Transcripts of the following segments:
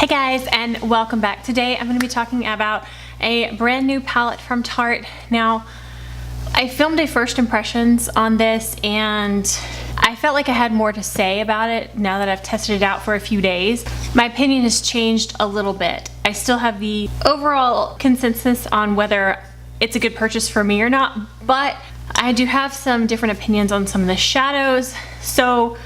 guys, and welcome back. Today I'm going to be talking about a brand new palette from Tarte. Now, I filmed a first impressions on this and I felt like I had more to say about it now that I've tested it out for a few days. My opinion has changed a little bit. I still have the overall consensus on whether it's a good purchase for me or not, but I do have some different opinions on some of the shadows. So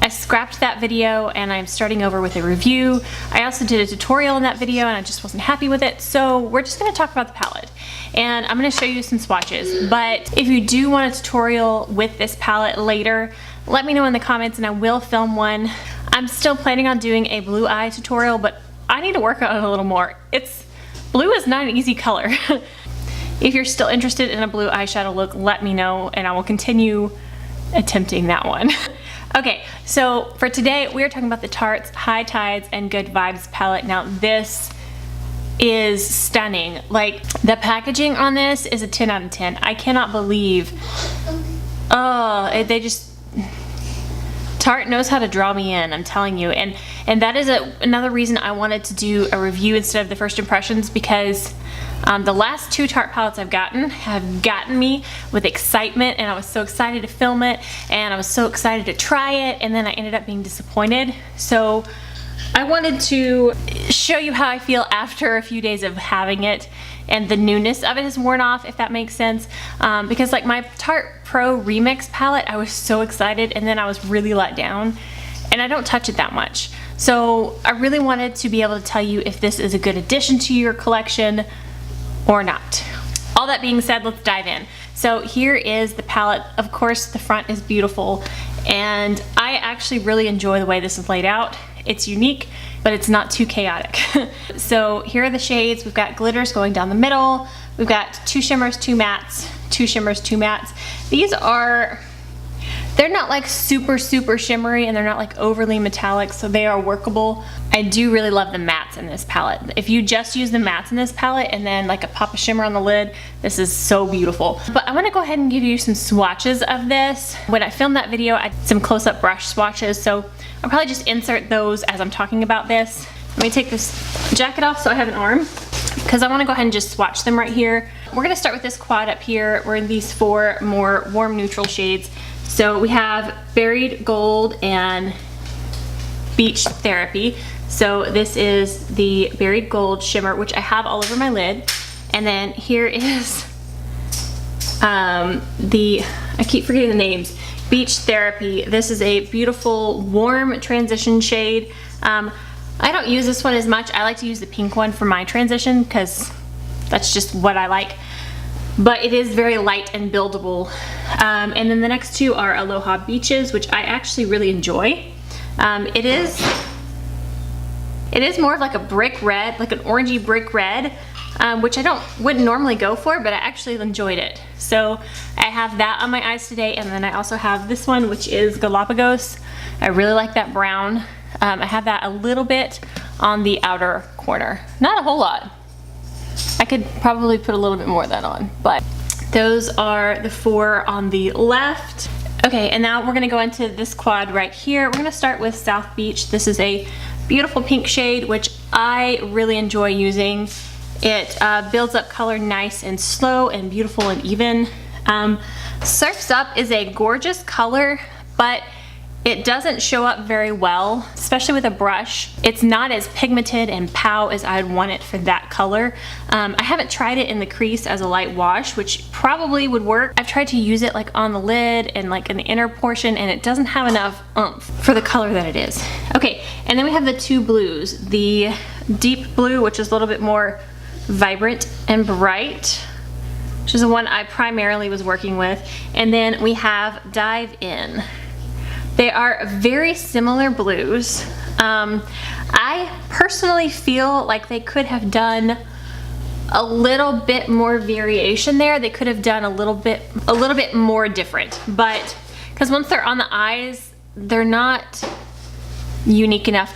I scrapped that video and I'm starting over with a review. I also did a tutorial in that video and I just wasn't happy with it. So we're just gonna talk about the palette and I'm gonna show you some swatches. But if you do want a tutorial with this palette later, let me know in the comments and I will film one. I'm still planning on doing a blue eye tutorial, but I need to work on it a little more. Blue is not an easy color. If you're still interested in a blue eyeshadow look, let me know and I will continue attempting that one. Okay, so for today, we're talking about the Tarte's High Tides and Good Vibes palette. Now this is stunning. Like, the packaging on this is a 10 out of 10. I cannot believe, Tarte knows how to draw me in, I'm telling you. And that is another reason I wanted to do a review instead of the first impressions, because the last two Tarte palettes I've gotten have gotten me with excitement, and I was so excited to film it and I was so excited to try it, and then I ended up being disappointed. So I wanted to show you how I feel after a few days of having it, and the newness of it has worn off, if that makes sense. Because like my Tarte Pro Remix palette, I was so excited and then I was really let down, and I don't touch it that much. So I really wanted to be able to tell you if this is a good addition to your collection or not. All that being said, let's dive in. So here is the palette. Of course, the front is beautiful, and I actually really enjoy the way this is laid out. It's unique, but it's not too chaotic. So here are the shades. We've got glitters going down the middle. We've got two shimmers, two mattes, two shimmers, two mattes. They're not like super shimmery, and they're not like overly metallic, so they are workable. I do really love the mattes in this palette. If you just use the mattes in this palette and then like a pop of shimmer on the lid, this is so beautiful. But I want to go ahead and give you some swatches of this. When I filmed that video, I did some close-up brush swatches, so I'll probably just insert those as I'm talking about this. Let me take this jacket off so I have an arm, because I want to go ahead and just swatch them right here. We're going to start with this quad up here. We're in these four more warm neutral shades. So we have Buried Gold and Beach Therapy. So this is the Buried Gold shimmer, which I have all over my lid. And then here is I keep forgetting the names, Beach Therapy. This is a beautiful warm transition shade. I don't use this one as much. I like to use the pink one for my transition because that's just what I like. But it is very light and buildable. And then the next two are Aloha Beaches, which I actually really enjoy. It is more of like a brick red, like an orangey brick red, which I wouldn't normally go for, but I actually enjoyed it. So I have that on my eyes today, and then I also have this one, which is Galapagos. I really like that brown. I have that a little bit on the outer corner. Not a whole lot. I could probably put a little bit more of that on, but those are the four on the left. Okay, and now we're gonna go into this quad right here. We're gonna start with South Beach. This is a beautiful pink shade, which I really enjoy using. It builds up color nice and slow and beautiful and even. Surfs Up is a gorgeous color, but it doesn't show up very well, especially with a brush. It's not as pigmented and pow as I'd want it for that color. I haven't tried it in the crease as a light wash, which probably would work. I've tried to use it like on the lid and like in the inner portion, and it doesn't have enough oomph for the color that it is. Okay, and then we have the two blues. The deep blue, which is a little bit more vibrant and bright, which is the one I primarily was working with. And then we have Dive In. They are very similar blues. I personally feel like they could have done a little bit more variation there. They could have done a little bit more different, but because once they're on the eyes, they're not unique enough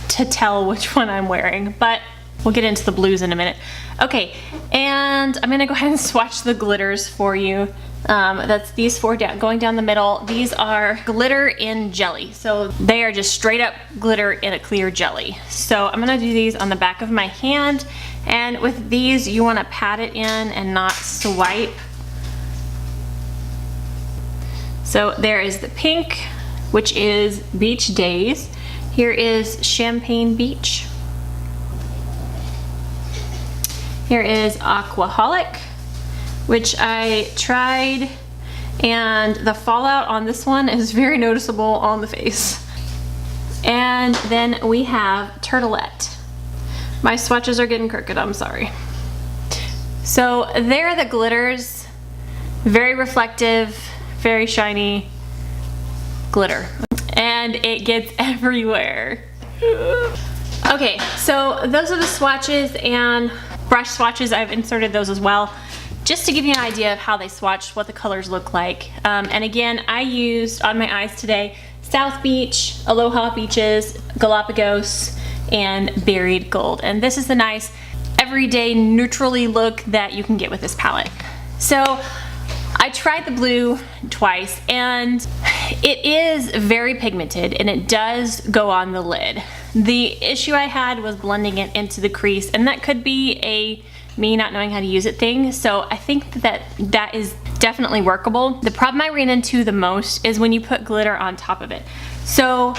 to tell which one I'm wearing, but we'll get into the blues in a minute. Okay, and I'm gonna go ahead and swatch the glitters for you. That's these four going down the middle. These are glitter in jelly. So they are just straight up glitter in a clear jelly. So I'm gonna do these on the back of my hand. And with these, you wanna pat it in and not swipe. So there is the pink, which is Beach Days. Here is Champagne Beach. Here is Aquaholic, which I tried, and the fallout on this one is very noticeable on the face. And then we have Turtleette. My swatches are getting crooked, I'm sorry. So there are the glitters, very reflective, very shiny glitter. And it gets everywhere. Okay, so those are the swatches, and brush swatches, I've inserted those as well, just to give you an idea of how they swatched, what the colors look like. And again, I used on my eyes today South Beach, Aloha Beaches, Galapagos, and Buried Gold. And this is the nice everyday neutrally look that you can get with this palette. So I tried the blue twice, and it is very pigmented and it does go on the lid. The issue I had was blending it into the crease, and that could be a me not knowing how to use it thing. So I think that is definitely workable. The problem I ran into the most is when you put glitter on top of it. So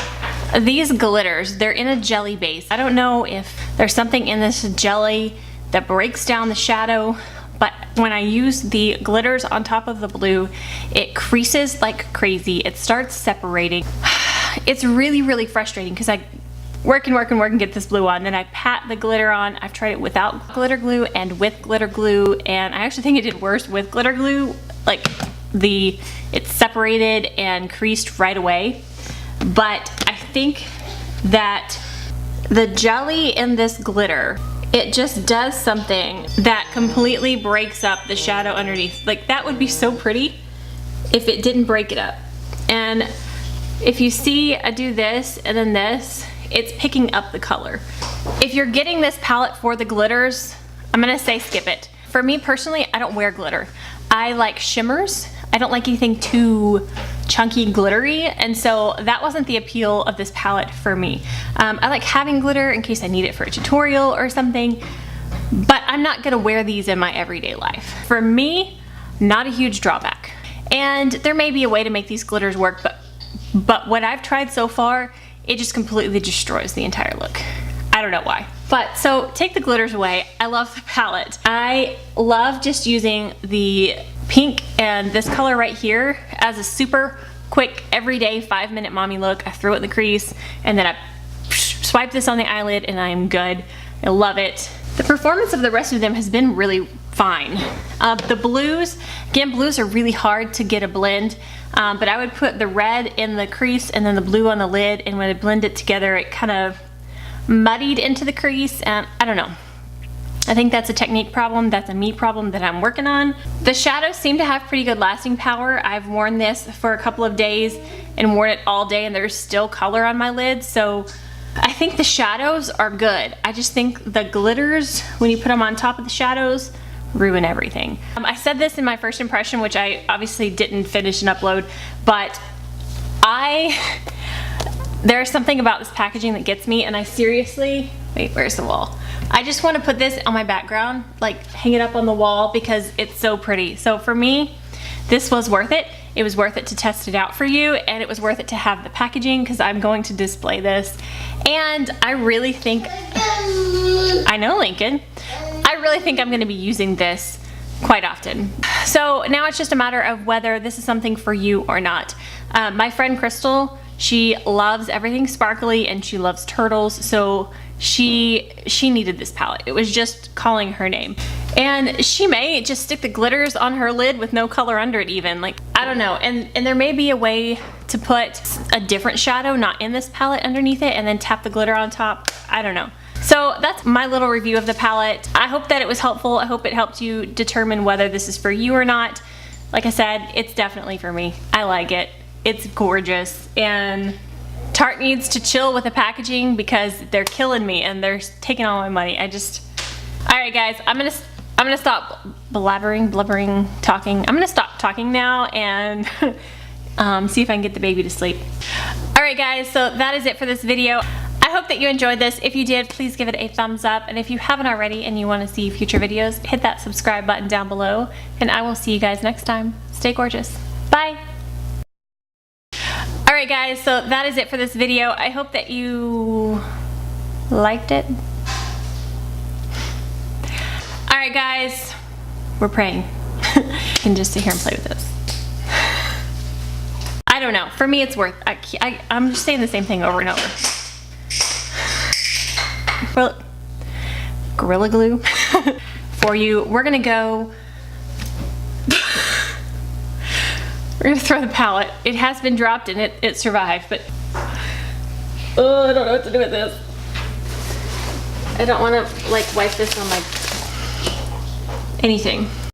these glitters, they're in a jelly base. I don't know if there's something in this jelly that breaks down the shadow, but when I use the glitters on top of the blue, it creases like crazy. It starts separating. It's really, really frustrating because I work and get this blue on, then I pat the glitter on. I've tried it without glitter glue and with glitter glue, and I actually think it did worse with glitter glue. Like it separated and creased right away. But I think that the jelly in this glitter, it just does something that completely breaks up the shadow underneath. Like, that would be so pretty if it didn't break it up. And if you see I do this and then this, it's picking up the color. If you're getting this palette for the glitters, I'm gonna say skip it. For me personally, I don't wear glitter. I like shimmers. I don't like anything too chunky glittery, and so that wasn't the appeal of this palette for me. I like having glitter in case I need it for a tutorial or something, but I'm not gonna wear these in my everyday life. For me, not a huge drawback. And there may be a way to make these glitters work, but what I've tried so far, it just completely destroys the entire look. I don't know why. But so take the glitters away. I love the palette. I love just using the pink and this color right here as a super quick everyday 5-minute mommy look. I throw it in the crease and then I swipe this on the eyelid and I'm good. I love it. The performance of the rest of them has been really fine. The blues, again, blues are really hard to get a blend, but I would put the red in the crease and then the blue on the lid, and when I blend it together, it kind of muddied into the crease, and I don't know. I think that's a technique problem. That's a me problem that I'm working on. The shadows seem to have pretty good lasting power. I've worn this for a couple of days and worn it all day, and there's still color on my lid, so I think the shadows are good. I just think the glitters, when you put them on top of the shadows, ruin everything. I said this in my first impression, which I obviously didn't finish and upload, but there's something about this packaging that gets me, and I seriously, wait, where's the wall? I just want to put this on my background, like hang it up on the wall because it's so pretty. So for me, this was worth it. It was worth it to test it out for you, and it was worth it to have the packaging because I'm going to display this. And I really think, I know, Lincoln, I really think I'm going to be using this quite often. So now it's just a matter of whether this is something for you or not. My friend Crystal, she loves everything sparkly and she loves turtles, so she needed this palette. It was just calling her name. And she may just stick the glitters on her lid with no color under it even. Like, I don't know. And there may be a way to put a different shadow not in this palette underneath it and then tap the glitter on top. I don't know. So that's my little review of the palette. I hope that it was helpful. I hope it helped you determine whether this is for you or not. Like I said, it's definitely for me. I like it. It's gorgeous. And Tarte needs to chill with the packaging because they're killing me and they're taking all my money. Alright guys, I'm I'm gonna stop blubbering, talking. I'm gonna stop talking now and see if I can get the baby to sleep. All right guys, so that is it for this video. I hope that you enjoyed this. If you did, please give it a thumbs up. And if you haven't already and you wanna see future videos, hit that subscribe button down below. And I will see you guys next time. Stay gorgeous. Bye. All right guys, so that is it for this video. I hope that you liked it. All right guys, we're praying. You can just sit here and play with this. I don't know, for me it's worth, I'm just saying the same thing over and over. Well, Gorilla Glue for you. We're gonna go, we're gonna throw the palette. It has been dropped and it survived, but oh, I don't know what to do with this. I don't wanna like wipe this on my anything.